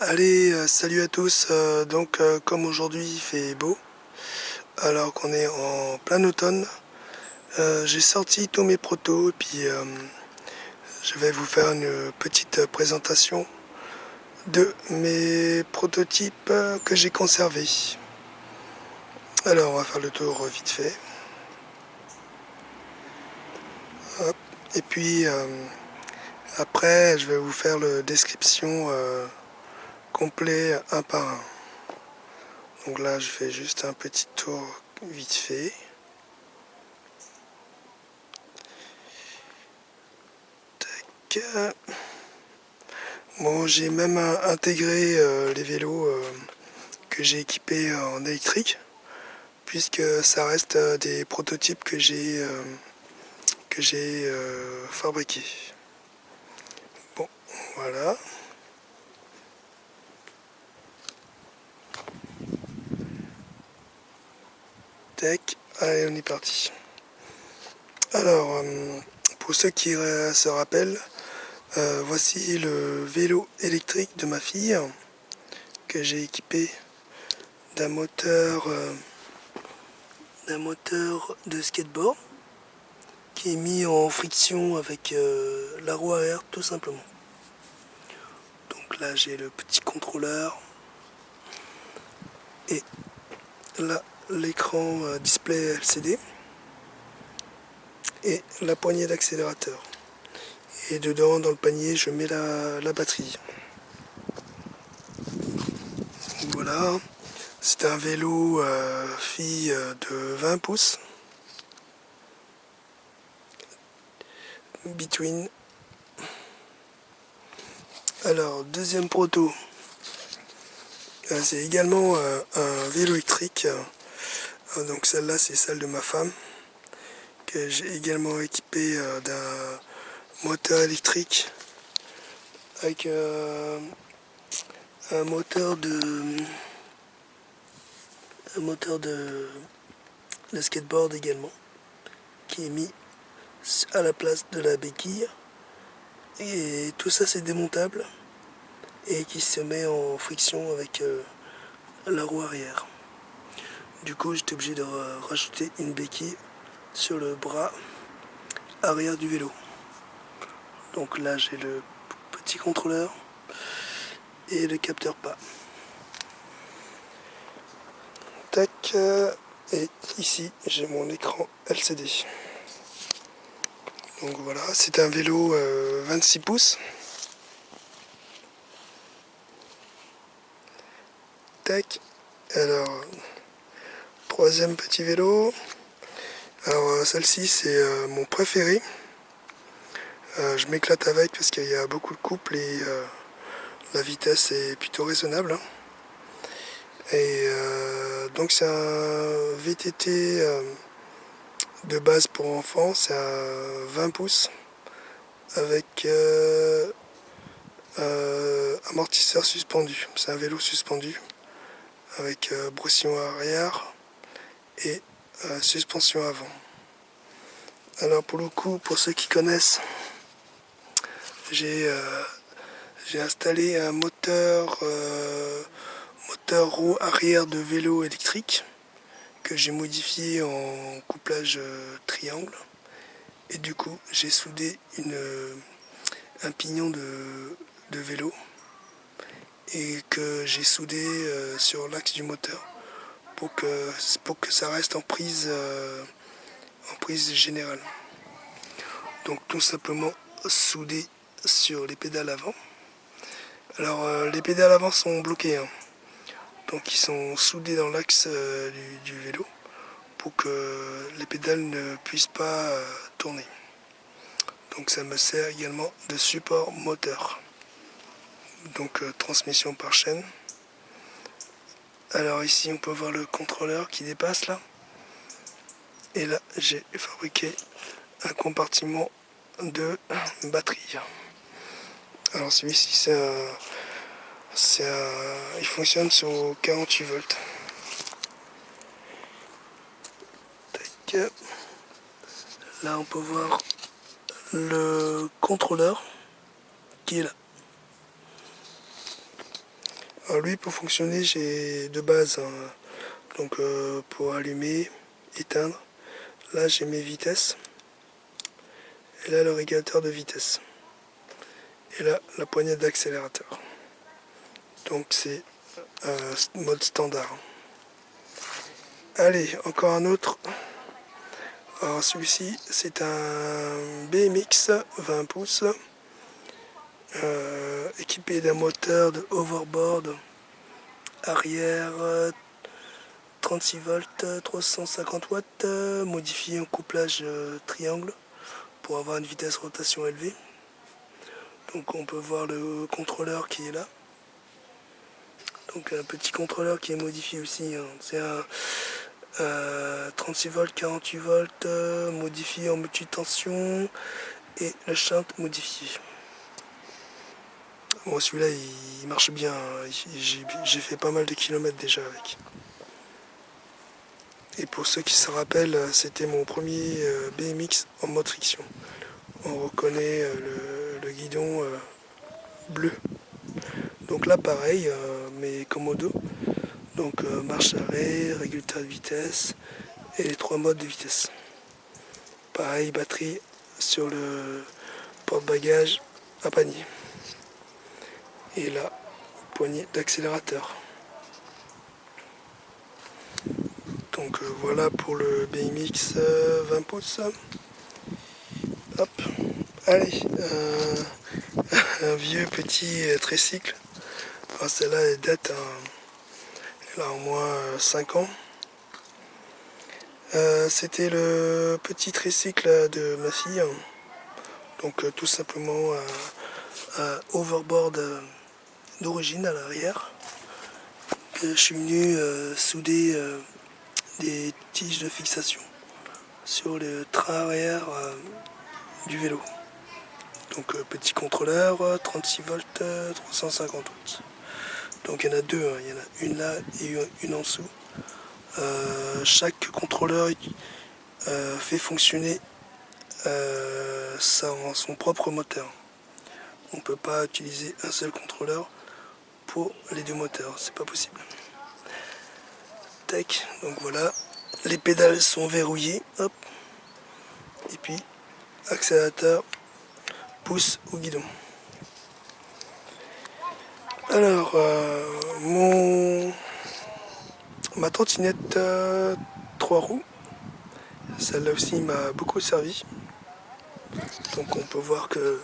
Allez, salut à tous. Comme aujourd'hui il fait beau, alors qu'on est en plein automne, j'ai sorti tous mes protos et puis je vais vous faire une petite présentation de mes prototypes que j'ai conservés. Alors on va faire le tour vite fait. Hop. Et puis après je vais vous faire la description complet un par un. Donc là je fais juste un petit tour vite fait. Bon, j'ai même intégré les vélos que j'ai équipés en électrique, puisque ça reste des prototypes que j'ai fabriqués. Bon, voilà. Tac, allez, on est parti. Alors, pour ceux qui se rappellent, voici le vélo électrique de ma fille que j'ai équipé d'un moteur de skateboard qui est mis en friction avec la roue arrière tout simplement. Donc là j'ai le petit contrôleur et là l'écran display LCD et la poignée d'accélérateur. Et dedans dans le panier je mets la batterie. Voilà, c'est un vélo fille de 20 pouces. Between. Alors deuxième proto, c'est également un vélo électrique. Donc celle-là c'est celle de ma femme que j'ai également équipé d'un moteur électrique avec un moteur de skateboard également qui est mis à la place de la béquille, et tout ça c'est démontable et qui se met en friction avec la roue arrière. Du coup j'étais obligé de rajouter une béquille sur le bras arrière du vélo. Donc là j'ai le petit contrôleur et le capteur pas. Tac, et ici j'ai mon écran LCD. Donc voilà, c'est un vélo 26 pouces. Tac, alors troisième petit vélo. Alors celle-ci c'est mon préféré. Je m'éclate avec parce qu'il y a beaucoup de couple et la vitesse est plutôt raisonnable. Et donc c'est un VTT de base pour enfants, c'est un 20 pouces avec amortisseur suspendu. C'est un vélo suspendu avec brossillon arrière et suspension avant. Alors pour le coup, pour ceux qui connaissent, j'ai installé un moteur roue arrière de vélo électrique que j'ai modifié en couplage triangle, et du coup j'ai soudé un pignon de vélo et que j'ai soudé sur l'axe du moteur pour que ça reste en prise générale. Donc tout simplement soudé sur les pédales avant. Alors les pédales avant sont bloquées, hein. Donc ils sont soudés dans l'axe du vélo pour que les pédales ne puissent pas tourner. Donc ça me sert également de support moteur. Donc transmission par chaîne. Alors ici on peut voir le contrôleur qui dépasse là. Et là j'ai fabriqué un compartiment de batterie. Alors celui-ci il fonctionne sur 48 volts. Tac. Là on peut voir le contrôleur qui est là. Alors lui, pour fonctionner, j'ai de base, donc pour allumer, éteindre, là j'ai mes vitesses, et là le régulateur de vitesse, et là la poignée d'accélérateur. Donc c'est mode standard. Allez, encore un autre. Alors celui-ci, c'est un BMX 20 pouces, équipé d'un moteur de overboard arrière 36 volts, 350 watts, modifié en couplage triangle pour avoir une vitesse rotation élevée. Donc on peut voir le contrôleur qui est là. Donc un petit contrôleur qui est modifié aussi. Hein. C'est un 36 volts, 48 volts, modifié en multitension et le shunt modifié. Bon, celui-là il marche bien. J'ai fait pas mal de kilomètres déjà avec. Et pour ceux qui se rappellent, c'était mon premier BMX en mode friction. On reconnaît le guidon bleu. Donc là pareil, mais commodo. Donc marche arrêt, régulateur de vitesse et les 3 modes de vitesse. Pareil, batterie sur le porte-bagages à panier. Et là, poignée d'accélérateur. Donc voilà pour le BMX 20 pouces. Hop, allez, un vieux petit tricycle. Enfin, celle-là elle date, elle a au moins 5 ans. C'était le petit tricycle de ma fille. Donc tout simplement un overboard d'origine à l'arrière. Je suis venu souder des tiges de fixation sur le train arrière du vélo. Donc petit contrôleur, 36 volts, 350 watts. Donc il y en a deux, hein. Il y en a une là et une en dessous. Chaque contrôleur fait fonctionner son propre moteur. On ne peut pas utiliser un seul contrôleur pour les deux moteurs, c'est pas possible. Tac, donc voilà, les pédales sont verrouillées, hop, et puis accélérateur, pouce au guidon. Alors, ma trottinette 3 roues, celle-là aussi m'a beaucoup servi. Donc on peut voir que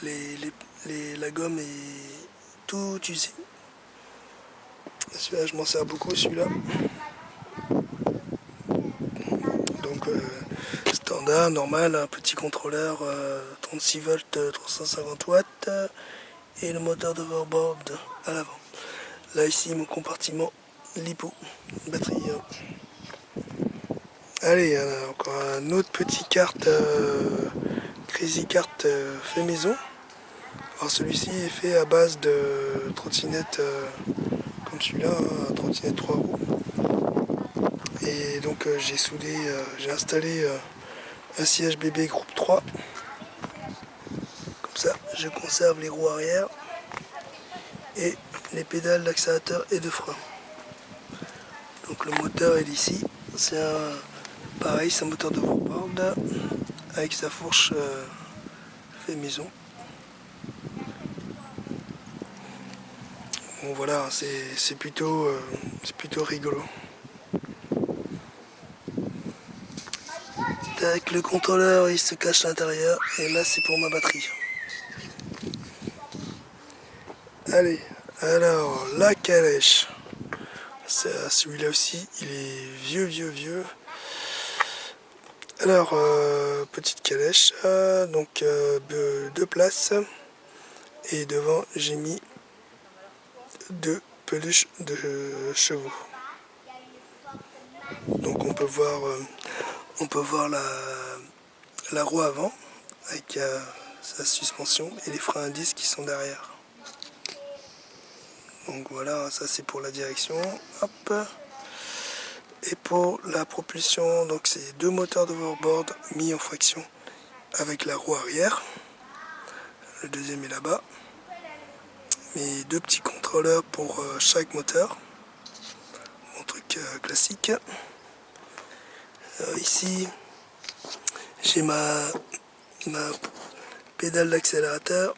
la gomme est tout usée. Celui-là, je m'en sers beaucoup, celui-là. Donc standard, normal, un petit contrôleur 36 volts, 350 watts et le moteur d'overboard à l'avant. Là ici mon compartiment lipo, batterie. Allez, encore un autre petit carte Crazy Kart fait maison. Alors celui-ci est fait à base de trottinette comme celui-là, hein, trottinette 3 roues. Et donc j'ai soudé, j'ai installé un siège bébé groupe 3. Comme ça, je conserve les roues arrière et les pédales d'accélérateur et de frein. Donc le moteur est ici. C'est pareil, c'est un moteur de overboard avec sa fourche fait maison. Bon voilà, c'est plutôt rigolo. Avec le contrôleur, il se cache à l'intérieur et là c'est pour ma batterie. Allez, alors la calèche. Celui-là aussi, il est vieux. Alors, petite calèche, donc 2 places. Et devant, j'ai mis 2 peluches de chevaux. Donc on peut voir la roue avant avec sa suspension et les freins à disque qui sont derrière. Donc voilà, ça c'est pour la direction. Hop. Et pour la propulsion, donc c'est 2 moteurs d'overboard mis en friction avec la roue arrière. Le deuxième est là-bas. mes deux petits contrôleurs pour chaque moteur. Mon truc classique. Alors ici, j'ai ma pédale d'accélérateur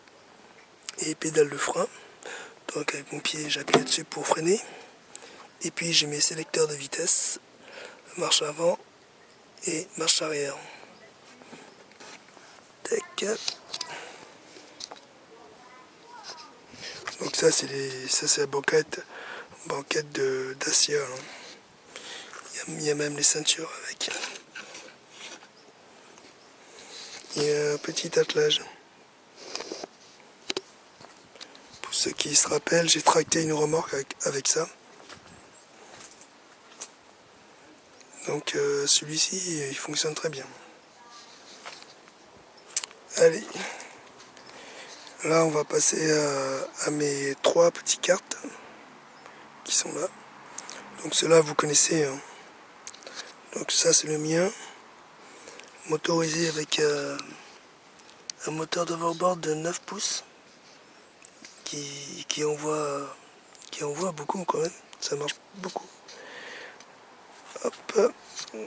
et pédale de frein. Donc avec mon pied, j'appuie dessus pour freiner. Et puis j'ai mes sélecteurs de vitesse, marche avant et marche arrière. Tac. Donc ça c'est la banquette d'Acia. Il y a même les ceintures avec. Il y a un petit attelage. Pour ceux qui se rappellent, j'ai tracté une remorque avec ça. Donc celui-ci, il fonctionne très bien. Allez, là on va passer à mes trois petites cartes qui sont là. Donc ceux-là vous connaissez. Hein. Donc ça c'est le mien, motorisé avec un moteur d'overboard de 9 pouces qui envoie beaucoup quand même, ça marche beaucoup. Hop,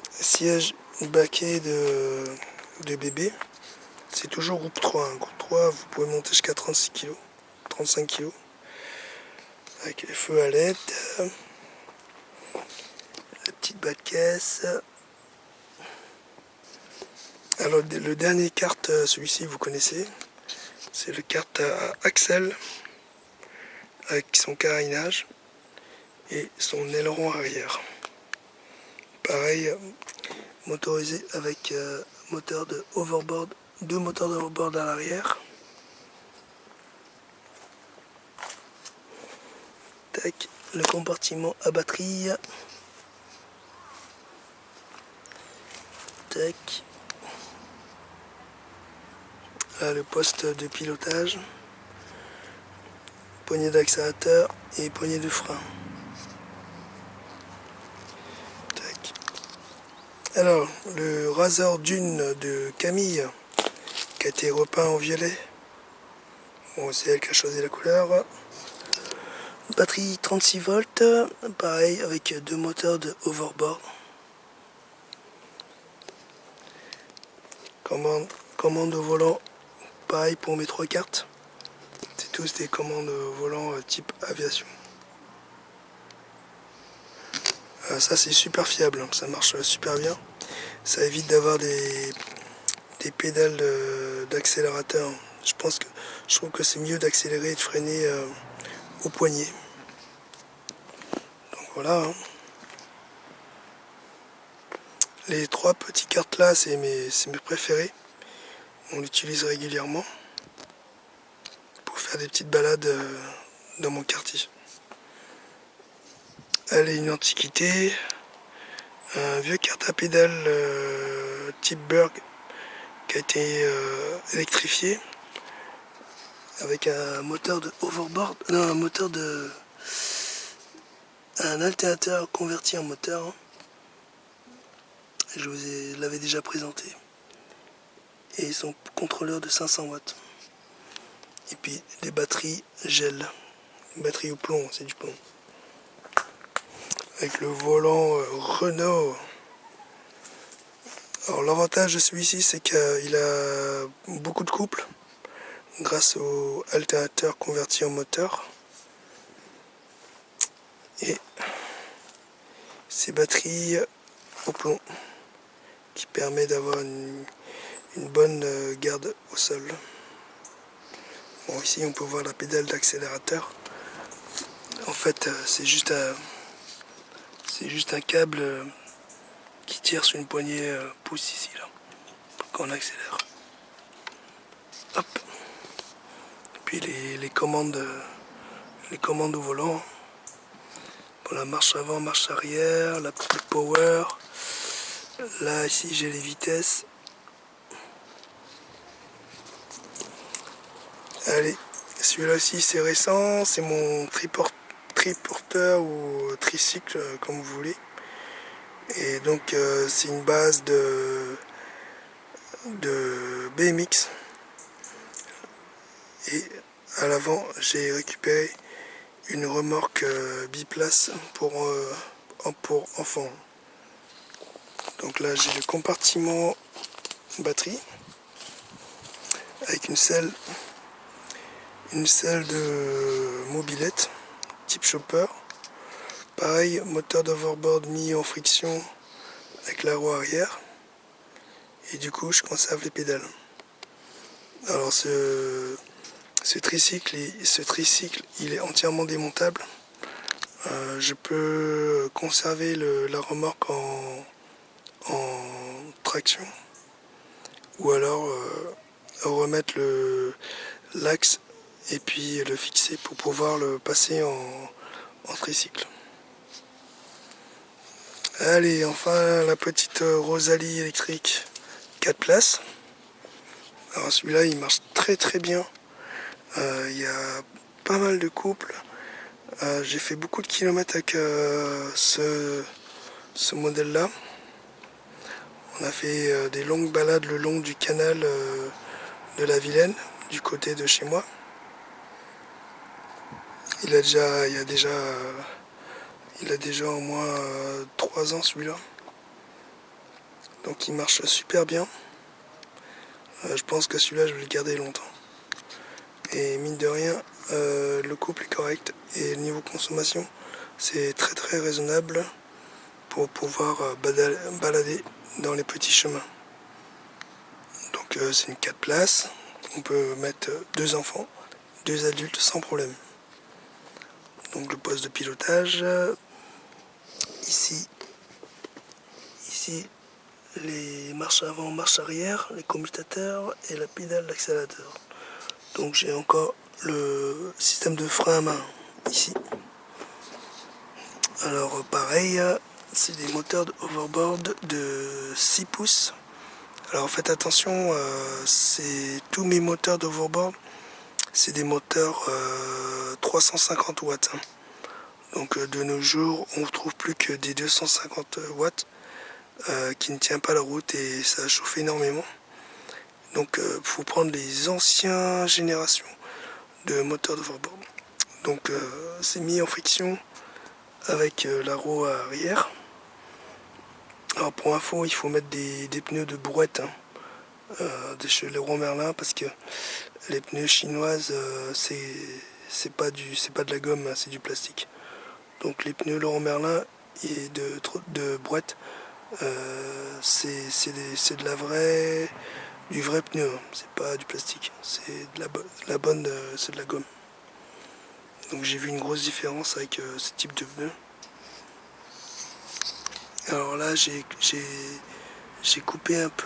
siège baquet de bébé, c'est toujours groupe 3. Hein. Groupe 3, vous pouvez monter jusqu'à 36 kg, 35 kg. Avec les feux à LED, la petite baquette. Alors le dernier carte, celui-ci vous connaissez, c'est le carte Axel avec son carénage et son aileron arrière. Pareil, motorisé avec moteur de overboard, deux moteurs d'overboard à l'arrière. Tac, le compartiment à batterie. Tac. Là, le poste de pilotage, poignée d'accélérateur et poignée de frein. Tac. Alors, le Razor Dune de Camille, qui a été repeint en violet. Bon, c'est elle qui a choisi la couleur. Batterie 36 volts, pareil, avec deux moteurs de overboard. Commande au volant, pareil pour mes trois cartes. C'est tous des commandes au volant type aviation. Ça c'est super fiable, ça marche super bien. Ça évite d'avoir des pédales d'accélérateur. Je trouve que c'est mieux d'accélérer et de freiner au poignet. Donc voilà. Hein. Les trois petites cartes là, c'est mes préférés. On l'utilise régulièrement pour faire des petites balades dans mon quartier. Elle est une antiquité, un vieux carte à pédale type Berg qui a été électrifié avec un moteur de overboard, non, un alternateur converti en moteur. Hein. Je l'avais déjà présenté. Et son contrôleur de 500 watts. Et puis des batteries gel, batterie au plomb, c'est du plomb. Avec le volant Renault. Alors l'avantage de celui-ci, c'est qu'il a beaucoup de couple grâce au alternateur converti en moteur. Et ces batteries au plomb qui permet d'avoir une bonne garde au sol. Bon, ici on peut voir la pédale d'accélérateur. En fait, c'est juste un câble qui tire sur une poignée pouce ici là quand on accélère. Hop. Et puis les commandes au volant pour la marche avant, marche arrière, le power. Là ici j'ai les vitesses. Allez, celui-là aussi c'est récent, c'est mon triporteur ou tricycle comme vous voulez. Et donc c'est une base de BMX et à l'avant, j'ai récupéré une remorque biplace pour enfants. Donc là, j'ai le compartiment batterie avec une selle de mobilette type chopper. Pareil, moteur d'overboard mis en friction avec la roue arrière. Et du coup, je conserve les pédales. Alors ce tricycle, il est entièrement démontable. Je peux conserver la remorque en traction, ou alors remettre l'axe et puis le fixer pour pouvoir le passer en tricycle. Allez, enfin la petite Rosalie électrique 4 places. Alors celui-là il marche très très bien. Il y a pas mal de couples. J'ai fait beaucoup de kilomètres avec ce modèle là. On a fait des longues balades le long du canal de la Vilaine, du côté de chez moi. Il a déjà au moins 3 ans celui-là. Donc il marche super bien. Je pense que celui-là je vais le garder longtemps. Et mine de rien, le couple est correct. Et niveau consommation, c'est très très raisonnable pour pouvoir balader dans les petits chemins. Donc c'est une 4 places. On peut mettre 2 enfants, 2 adultes sans problème. Donc le poste de pilotage. Ici les marches avant, marche arrière, les commutateurs et la pédale d'accélérateur. Donc j'ai encore le système de frein à main ici. Alors pareil, c'est des moteurs de overboard de 6 pouces. Alors faites attention, c'est tous mes moteurs d'overboard, c'est des moteurs 350 watts. Donc de nos jours, on ne trouve plus que des 250 watts qui ne tiennent pas la route et ça chauffe énormément. Donc il faut prendre les anciennes générations de moteurs d'overboard. Donc c'est mis en friction avec la roue arrière. Alors pour info, il faut mettre des pneus de brouette de chez Leroy Merlin, parce que les pneus chinoises c'est pas de la gomme, c'est du plastique. Donc les pneus Leroy Merlin et de brouette, c'est du vrai pneu, c'est pas du plastique, c'est de la bonne, c'est de la gomme. Donc j'ai vu une grosse différence avec ce type de pneu. Alors là j'ai coupé un peu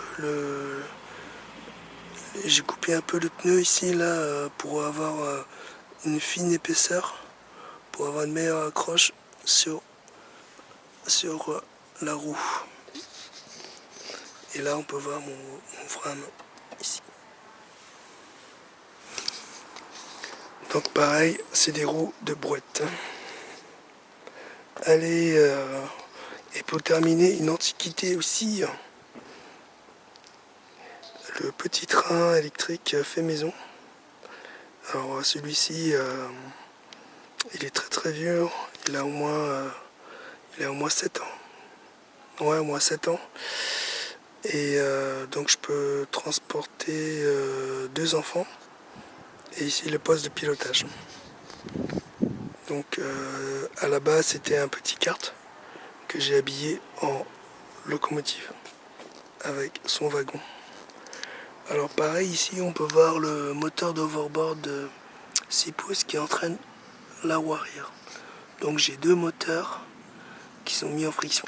le pneu ici là pour avoir une fine épaisseur, pour avoir une meilleure accroche sur la roue. Et là on peut voir mon frein à main ici. Donc pareil, c'est des roues de brouette. Allez, et pour terminer, une antiquité aussi, le petit train électrique fait maison. Alors celui-ci, il est très très vieux, il a au moins 7 ans. Ouais, au moins 7 ans. Et donc je peux transporter 2 enfants. Et ici le poste de pilotage. Donc à la base c'était un petit kart que j'ai habillé en locomotive avec son wagon. Alors pareil, ici on peut voir le moteur d'overboard de 6 pouces qui entraîne la roue arrière. Donc j'ai 2 moteurs qui sont mis en friction.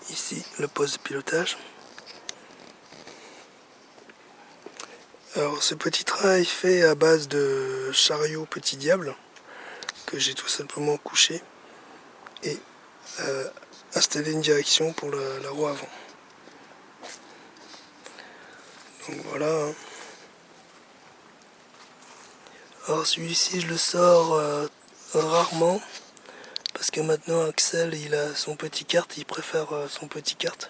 Ici le poste de pilotage. Alors ce petit train est fait à base de chariot petit diable que j'ai tout simplement couché et installé une direction pour la roue avant. Donc voilà. Alors celui-ci je le sors rarement, parce que maintenant Axel il a son petit kart, il préfère son petit kart.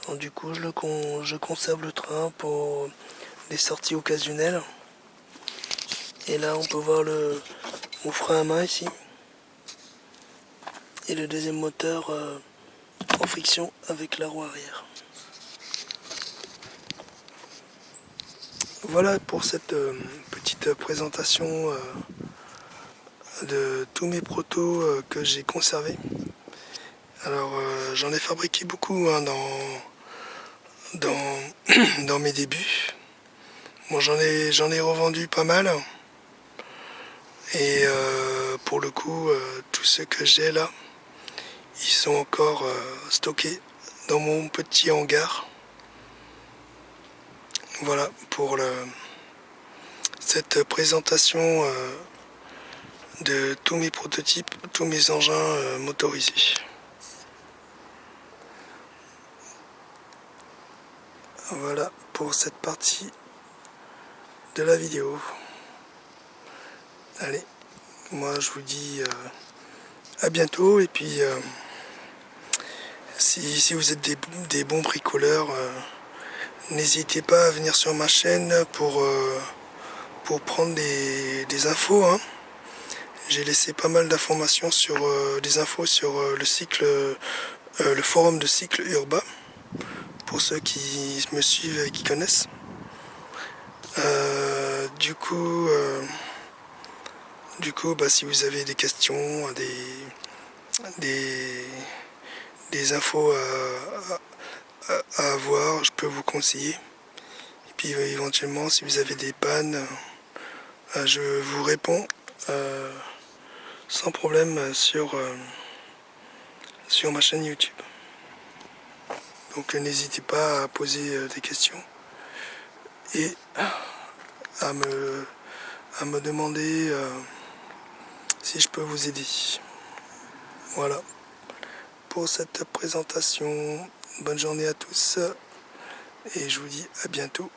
Donc, du coup je conserve le train pour des sorties occasionnelles. Et là on peut voir mon frein à main ici. Et le deuxième moteur en friction avec la roue arrière. Voilà pour cette petite présentation de tous mes protos que j'ai conservés. Alors j'en ai fabriqué beaucoup hein, dans mes débuts. Bon, j'en ai revendu pas mal. Et pour le coup, tous ceux que j'ai là, ils sont encore stockés dans mon petit hangar. Voilà pour cette présentation de tous mes prototypes, tous mes engins motorisés. Voilà pour cette partie de la vidéo. Allez, moi je vous dis à bientôt et puis si vous êtes des bons bricoleurs, n'hésitez pas à venir sur ma chaîne pour prendre des infos. Hein. J'ai laissé pas mal d'informations sur des infos sur le cycle, le forum de cycle urbain, pour ceux qui me suivent et qui connaissent. Du coup, bah, si vous avez des questions, des infos à avoir, je peux vous conseiller. Et puis éventuellement, si vous avez des pannes, je vous réponds sans problème sur ma chaîne YouTube. Donc n'hésitez pas à poser des questions et à me demander si je peux vous aider. Voilà pour cette présentation. Bonne journée à tous et je vous dis à bientôt.